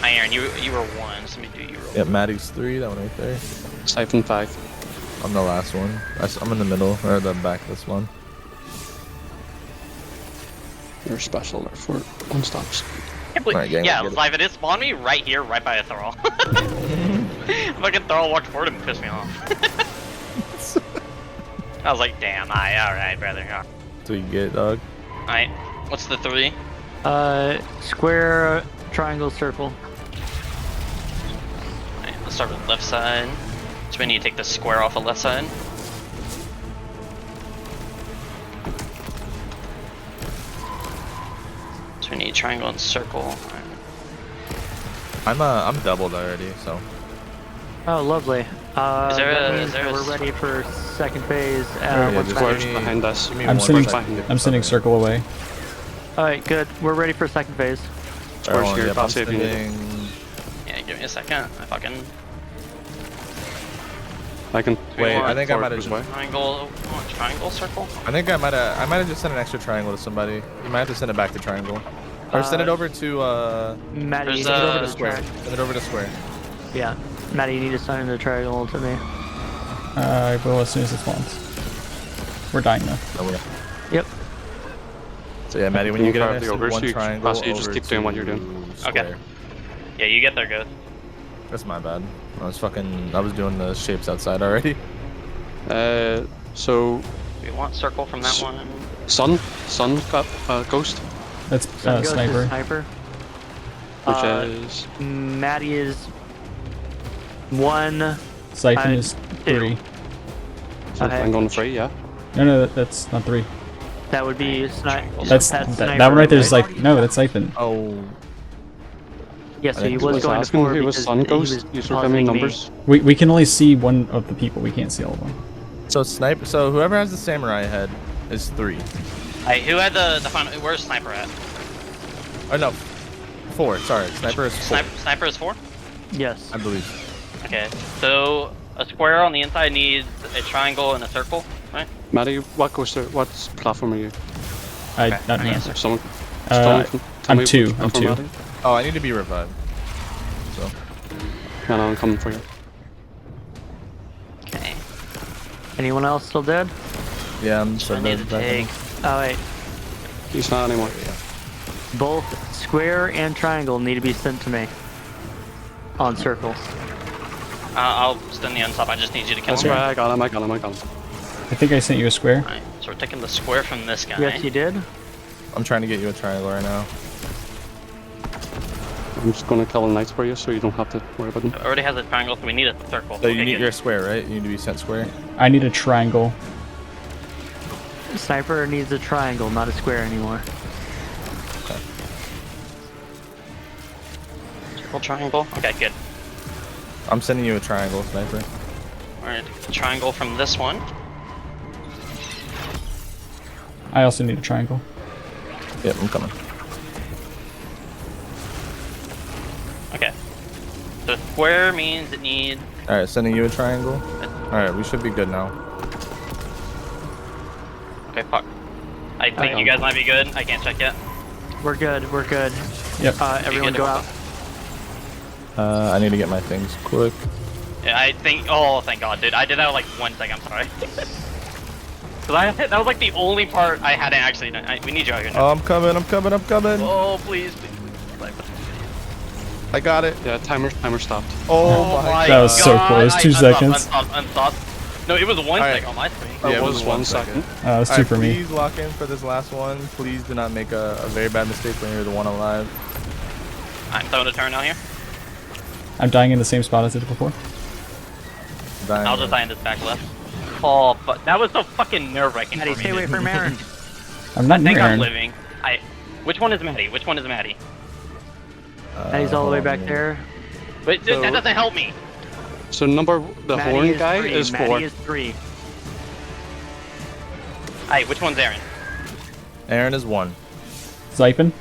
Hi, Aaron, you were 1, so let me do you real Yep, Maddie's 3, that one right there. Siphon 5. I'm the last one. I'm in the middle, or the back of this one. You're special, therefore, one stops. Alright, gang, yeah, get it. live, it spawned me right here, right by a thrall. Fucking thrall walked forward and pissed me off. I was like, damn, alright, brother. That's what you get, dog. Alright, what's the 3? Square, triangle, circle. Alright, let's start with the left side. So we need to take the square off the left side. So we need triangle and circle. Alright. I'm doubled already, so. Oh, lovely. Is there that a- means is there that a we're s- ready for 2nd phase. Yeah, What's just back? give me- behind us. give me I'm one sitting- second. I'm sending circle away. Alright, good. We're ready for 2nd phase. Square's Oh, here, yep, I'm passive, you need it. sending... Yeah, give me a second. I fucking I can Wait, I forward think I might have this just... way. triangle, triangle, circle. I think I might have just sent an extra triangle to somebody. You might have to send it back to triangle. Or send it over to, Maddie, There's, you send it over Uh, to square. Send it over to square. Yeah. Maddie, you need to sign the triangle to me. I will as soon as it spawns. We're dying now. Oh, yeah. Yep. So yeah, Maddie, when Can you you get grab in the there, ogres? one You triangle pass it, you just over keep doing what you're to doing. square. Yeah, you get there, good. That's my bad. I was doing the shapes outside already. So Do we want circle from that one? sun, ghost. That's Sun goes to sniper. sniper. Which is... Maddie is 1. Siphon is 2. 3. So Okay. I'm going 3, yeah. No, that's not 3. That would be That's that one right there is like no, that's Siphon. Oh, Yes, so I he think was was going to asking 4 who was because Sun he Ghost. was You sort of give me puzzling me. numbers. We can only see one of the people. We can't see all of them. so sniper. So whoever has the samurai head is 3. Hey, who had the final? Where's sniper at? Oh no, 4. Sorry, sniper is 4. Sniper is 4. Yes. I believe. Okay, so a square on the inside needs a triangle and a circle, right? Maddie, what platform are you? I Okay, don't I know. answer. Someone, Uh, tell I'm me 2. which I'm platform, 2. Maddie. Oh, I need to be revived. So Yeah, no, I'm coming for you. Okay. Anyone else still dead? yeah, I'm So I so need to take. Oh wait. He's not anymore. Both square and triangle need to be sent to me. On circles. I'll stand the unsub. I just need you to kill That's him. right, I got him. I think I sent you a square. Alright, so we're taking the square from this guy. Yes, you did. I'm trying to get you a triangle right now. I'm just gonna kill the knights for you so you don't have to worry about them. It already has a triangle, so we need a circle. So you Okay, need good. your square, right? You need to be sent square. I need a triangle. Sniper needs a triangle, not a square anymore. Circle, triangle. Okay, good. I'm sending you a triangle, sniper. We're gonna take the triangle from this one. I also need a triangle. Yep, I'm coming. Okay. So square means it needs. All right, sending you a triangle. All right, we should be good now. Okay, fuck. I think you guys might be good. I can't check yet. We're good. We're good. Yep. Everyone good go to out. I need to get my things quick. Yeah, I think. Oh, thank God, dude. I did that like 1 second. I'm sorry. Cause that was like the only part I hadn't actually done. We need you out here now. Oh, I'm coming. Oh, please, please. I got it. Yeah, timer stopped. Oh, my That was so God. close, 2 seconds. Unstopped. No, it was 1 Alright. second on my screen. Yeah, it was 1 second. It was 2 Alright, for me. please lock in for this last one. Please do not make a very bad mistake when you're the one alive. I'm throwing a turn out here. I'm dying in the same spot as I did before. Dying. I'll just die in this back left. Oh, but that was so fucking nerve-wracking for Maddie, me. stay away from Aaron. I'm not I think near I'm Aaron. living. Which one is Maddie? Which one is Maddie? Maddie's all the way back there. But So- that doesn't help me. So the Maddie horn is guy 3. is Maddie 4. is 3. Hey, which one's Aaron? Aaron is 1. Siphon?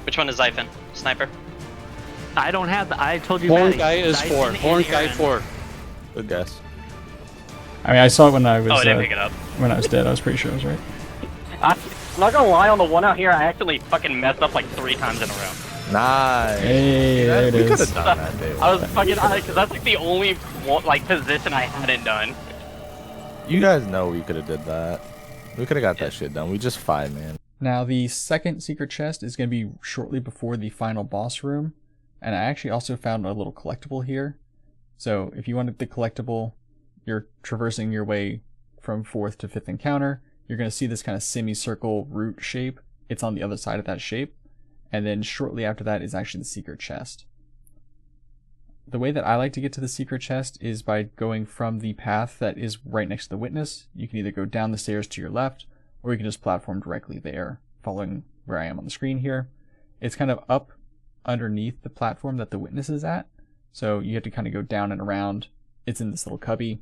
Which one is Zyphon? Sniper? I don't have the. I told you. Horn Maddie. guy is Dyson 4. and Horn guy Aaron. 4. Good guess. I mean, I saw it when I was Oh, I didn't pick it up. when I was dead. I was pretty sure I was right. I'm not gonna lie, on the one out here, I actually fucking messed up like 3 times in a row. Nice. Hey, there it we could is. have done that, Dave. I was fucking because that's like the only like position I hadn't done. You guys know we could have did that. We could have got that shit done. We just 5, man. Now the second secret chest is going to be shortly before the final boss room, and I actually also found a little collectible here. So if you wanted the collectible, you're traversing your way from 4th to 5th encounter, you're going to see this kind of semicircle root shape. It's on the other side of that shape, and then shortly after that is actually the secret chest. The way that I like to get to the secret chest is by going from the path that is right next to the witness. You can either go down the stairs to your left, or you can just platform directly there, following where I am on the screen here. It's kind of up underneath the platform that the witness is at, so you have to kind of go down and around. It's in this little cubby,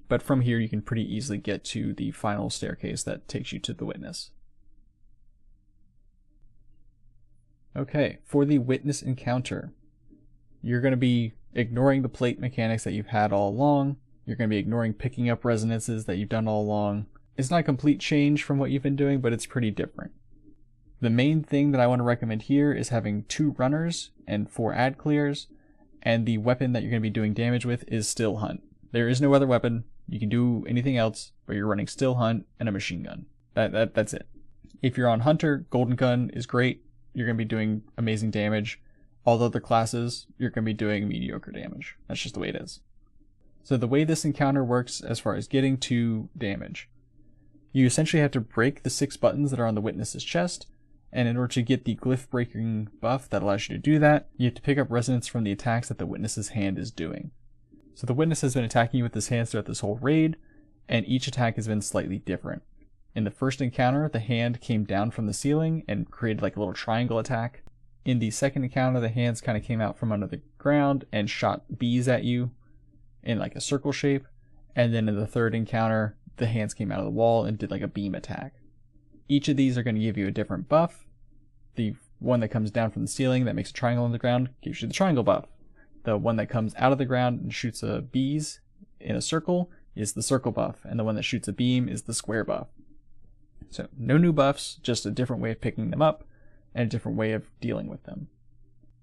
but from here you can pretty easily get to the final staircase that takes you to the witness. Okay, for the witness encounter, you're going to be ignoring the plate mechanics that you've had all along. You're going to be ignoring picking up resonances that you've done all along. It's not a complete change from what you've been doing, but it's pretty different. The main thing that I want to recommend here is having 2 runners and 4 ad clears, and the weapon that you're going to be doing damage with is Still Hunt. There is no other weapon. You can do anything else, but you're running Still Hunt and a machine gun. That's it. If you're on Hunter, Golden Gun is great. You're going to be doing amazing damage. All the other classes, you're going to be doing mediocre damage. That's just the way it is. So the way this encounter works as far as getting to damage, you essentially have to break the 6 buttons that are on the witness's chest, And in order to get the glyph breaking buff that allows you to do that, you have to pick up resonance from the attacks that the witness's hand is doing. So the witness has been attacking you with his hands throughout this whole raid, and each attack has been slightly different. In the first encounter, the hand came down from the ceiling and created like a little triangle attack. In the second encounter, the hands kind of came out from under the ground and shot bees at you in like a circle shape. And then in the third encounter, the hands came out of the wall and did like a beam attack. Each of these are going to give you a different buff. The one that comes down from the ceiling that makes a triangle on the ground gives you the triangle buff. The one that comes out of the ground and shoots bees in a circle is the circle buff, and the one that shoots a beam is the square buff. So no new buffs, just a different way of picking them up and a different way of dealing with them.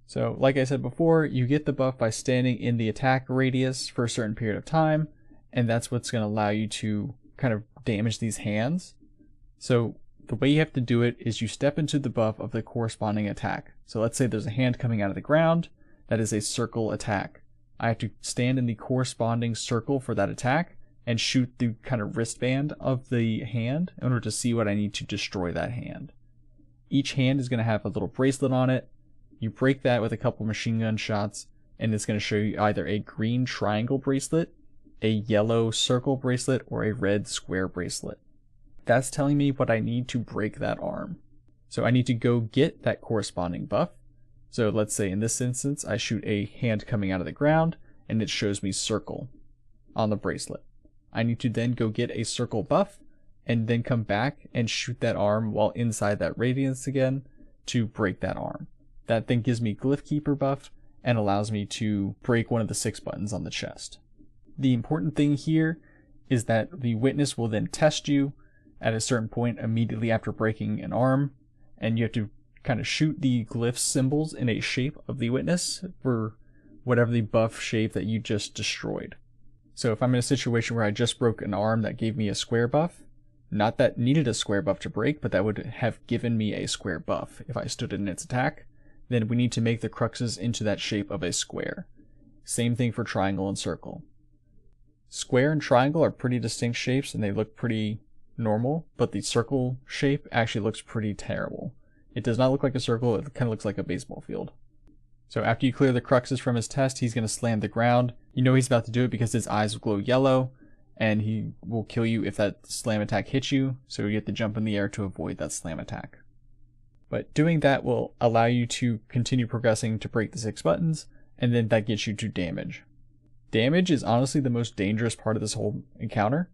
So like I said before, you get the buff by standing in the attack radius for a certain period of time, and that's what's going to allow you to kind of damage these hands. So the way you have to do it is you step into the buff of the corresponding attack. So let's say there's a hand coming out of the ground. That is a circle attack. I have to stand in the corresponding circle for that attack and shoot the kind of wristband of the hand in order to see what I need to destroy that hand. Each hand is going to have a little bracelet on it. You break that with a couple machine gun shots, and it's going to show you either a green triangle bracelet, a yellow circle bracelet, or a red square bracelet. That's telling me what I need to break that arm. So I need to go get that corresponding buff. So let's say in this instance, I shoot a hand coming out of the ground, and it shows me circle on the bracelet. I need to then go get a circle buff, and then come back and shoot that arm while inside that radius again to break that arm. That then gives me Glyph Keeper buff and allows me to break one of the 6 buttons on the chest. The important thing here is that the witness will then test you at a certain point immediately after breaking an arm, and you have to kind of shoot the glyph symbols in a shape of the witness for whatever the buff shape that you just destroyed. So if I'm in a situation where I just broke an arm that gave me a square buff, not that needed a square buff to break, but that would have given me a square buff if I stood in its attack, then we need to make the cruxes into that shape of a square. Same thing for triangle and circle. Square and triangle are pretty distinct shapes and they look pretty normal, but the circle shape actually looks pretty terrible. It does not look like a circle, it kind of looks like a baseball field. So after you clear the cruxes from his test, he's going to slam the ground. You know he's about to do it because his eyes will glow yellow, and he will kill you if that slam attack hits you, so you have to jump in the air to avoid that slam attack. But doing that will allow you to continue progressing to break the 6 buttons, and then that gets you to damage. Damage is honestly the most dangerous part of this whole encounter.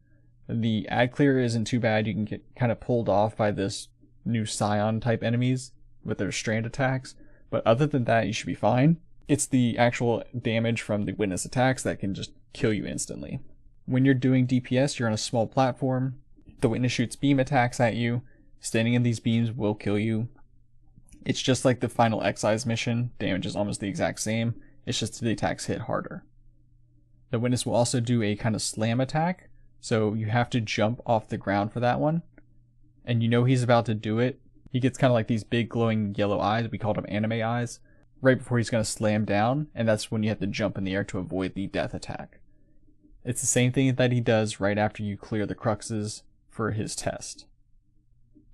The ad clear isn't too bad, you can get kind of pulled off by this new Scion type enemies with their strand attacks, but other than that you should be fine. It's the actual damage from the witness attacks that can just kill you instantly. When you're doing DPS, you're on a small platform, the witness shoots beam attacks at you, standing in these beams will kill you. It's just like the final Excise mission, damage is almost the exact same, it's just the attacks hit harder. The witness will also do a kind of slam attack, so you have to jump off the ground for that one. And you know he's about to do it. He gets kind of like these big glowing yellow eyes, we call them anime eyes, right before he's going to slam down, and that's when you have to jump in the air to avoid the death attack. It's the same thing that he does right after you clear the cruxes for his test.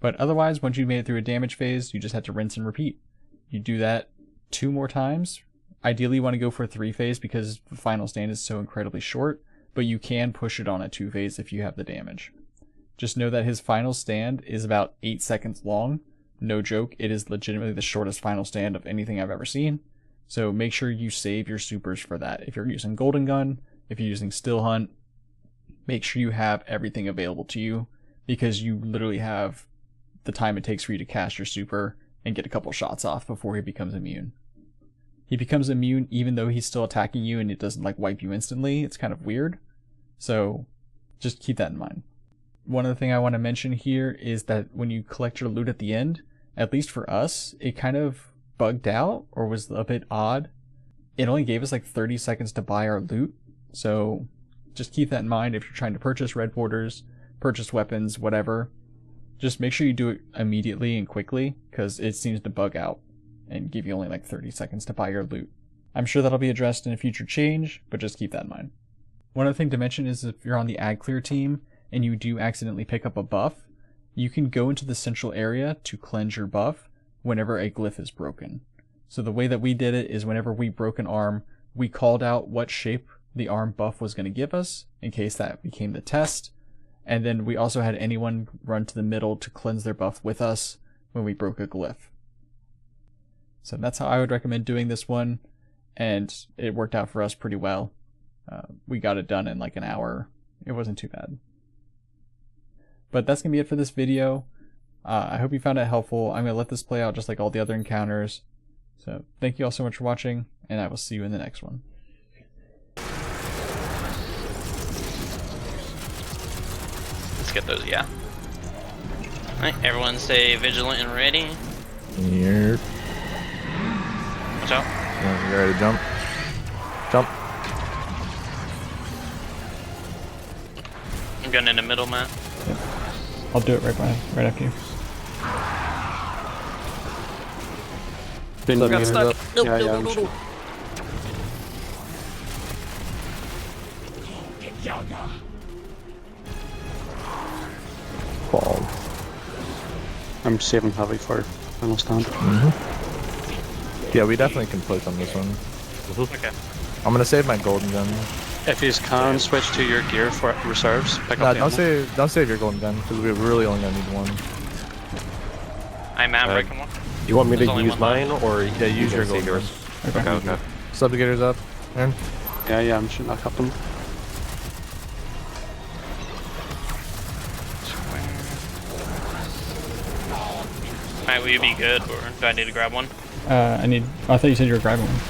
But otherwise, once you've made it through a damage phase, you just have to rinse and repeat. You do that 2 more times. Ideally you want to go for a 3 phase because the final stand is so incredibly short, but you can push it on a 2 phase if you have the damage. Just know that his final stand is about 8 seconds long. No joke, it is legitimately the shortest final stand of anything I've ever seen. So make sure you save your supers for that. If you're using Golden Gun, if you're using Still Hunt, make sure you have everything available to you because you literally have the time it takes for you to cast your super and get a couple shots off before he becomes immune. He becomes immune even though he's still attacking you and it doesn't like wipe you instantly. It's kind of weird. So just keep that in mind. One other thing I want to mention here is that when you collect your loot at the end, at least for us, it kind of bugged out or was a bit odd. It only gave us like 30 seconds to buy our loot. So just keep that in mind if you're trying to purchase red borders, purchase weapons, whatever. Just make sure you do it immediately and quickly because it seems to bug out and give you only like 30 seconds to buy your loot. I'm sure that'll be addressed in a future change, but just keep that in mind. One other thing to mention is if you're on the ad clear team and you do accidentally pick up a buff, you can go into the central area to cleanse your buff, whenever a glyph is broken. So the way that we did it is whenever we broke an arm, we called out what shape the arm buff was going to give us in case that became the test. And then we also had anyone run to the middle to cleanse their buff with us when we broke a glyph. So that's how I would recommend doing this one, and it worked out for us pretty well. We got it done in like an hour. It wasn't too bad. But that's going to be it for this video. I hope you found it helpful. I'm going to let this play out just like all the other encounters. So thank you all so much for watching, and I will see you in the next one. Let's get those, yeah. Alright, everyone stay vigilant and ready. Here. Watch out. You ready to jump? Jump. I'm going in the middle, Matt. Yep. I'll do it right after you. Been Got stuck. Yeah, I'm sure. Fall. I'm saving heavy for final stand. Yeah, we definitely can push on this one. Okay. I'm gonna save my golden gun. If you can switch to your gear for reserves, pick No, up the ammo. don't save your golden gun because we're really only gonna need one. I'm breaking one. You want me There's to only use one mine, or Yeah, use your golden gun. Okay. Okay. Subjugator's up. Aaron. Yeah, I'm shooting at them. Alright, will you be good, or do I need to grab one? I thought you said you were grabbing one.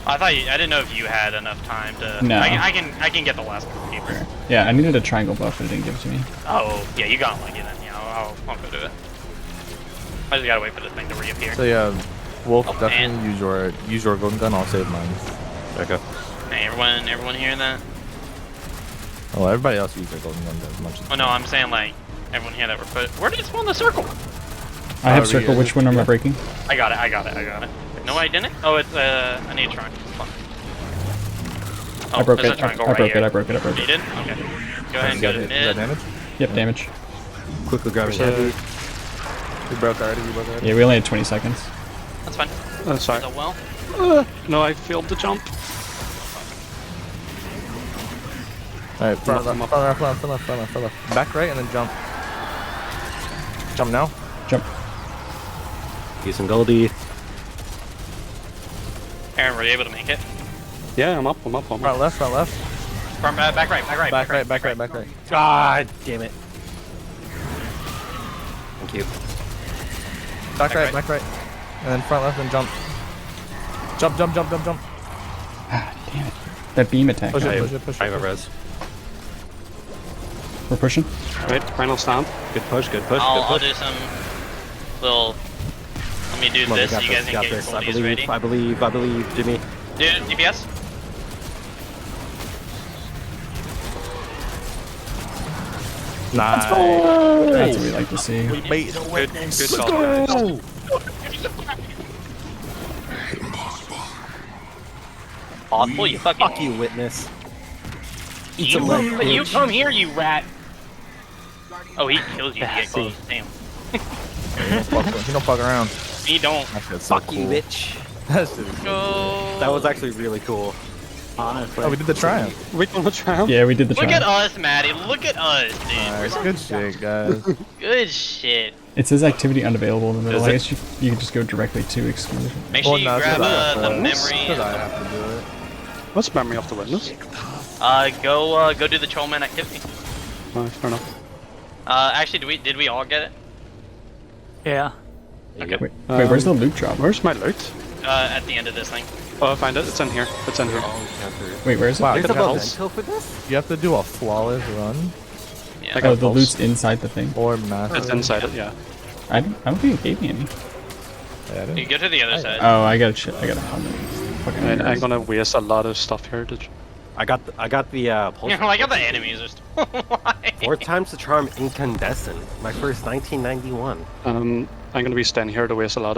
I didn't know if you had enough time to. No. I can get the last keeper. Yeah, I needed a triangle buff, but it didn't give it to me. Oh, yeah, you got lucky then. Yeah, I'll go do it. I just gotta wait for this thing to reappear. So yeah, Wolf, Oh, definitely use your golden gun. I'll save mine. Okay. Hey, everyone hearing that? Oh, everybody else use their golden gun as much as. Oh no, I'm saying like everyone here that we're put. Where did it spawn the circle? I have we circle. good? Which one am I breaking? I got it. No, I didn't. Oh, it's I need a triangle. Fuck. Oh, I broke there's it. a triangle I right broke here. it. I broke it. You did? Okay. Go ahead and go to Is that mid. damage? Yep, damage. Quickly grabbing heavy. We broke already. Yeah, we only had 20 seconds. That's fine. Sorry. So well. No, I failed the jump. Alright, front left. Back right and then jump. Jump now. Jump. Use some Goldie. Aaron, were you able to make it? Yeah, I'm up. Front left. Back right. God damn it. Thank you. Back right. And then front left and jump. Jump. Ah, damn it. That beam attack. Push I it. have a res. We're pushing. Right, final stand. Good push. I'll do some little. Let me do Come on, this we so you guys can got get your this. I goldies ready. believe, Jimmy. Dude, DPS? Nice. That's what we like to see. Good job. Awful, you fucking. Fuck you, witness. Eat You, some leg, you bitch. come here, you rat. Oh, he kills you to Yeah, get close. see. Damn. He don't fuck around. He don't. That shit's so Fuck cool. you, bitch. That shit is Go. That was actually really cool. Honestly. Oh, we did the triumph. We gonna triumph? Yeah, we did the Look trial. at us, Maddie. Look at us, dude. Nice. We're Good shit, guys. good shit. It says activity unavailable in the middle. Is I it? guess you can just go directly to exclusion. Make sure you no, grab the memory. Because I have to do it. What's memory of the witness? Go do the Trollman activity. Fair enough. Actually, did we all get it? Yeah. Okay. Wait, where's the loot drop? Where's my loot? At the end of this thing. Oh, I find it. It's in here. Wait, where's it? Wow, There's good a help. memento for this? You have to do a flawless run Yeah. I Oh, got the pulse. loot's inside the thing. or massive. It's inside it, yeah. I don't think it gave me any. Yeah, I didn't- You go to the other side. Oh, I got a helmet. Fucking And I'm nerds. gonna waste a lot of stuff here. I got the pulse. You know, like how the enemies are still alive. 4 times the charm incandescent. My first 1991. I'm gonna be staying here to waste a lot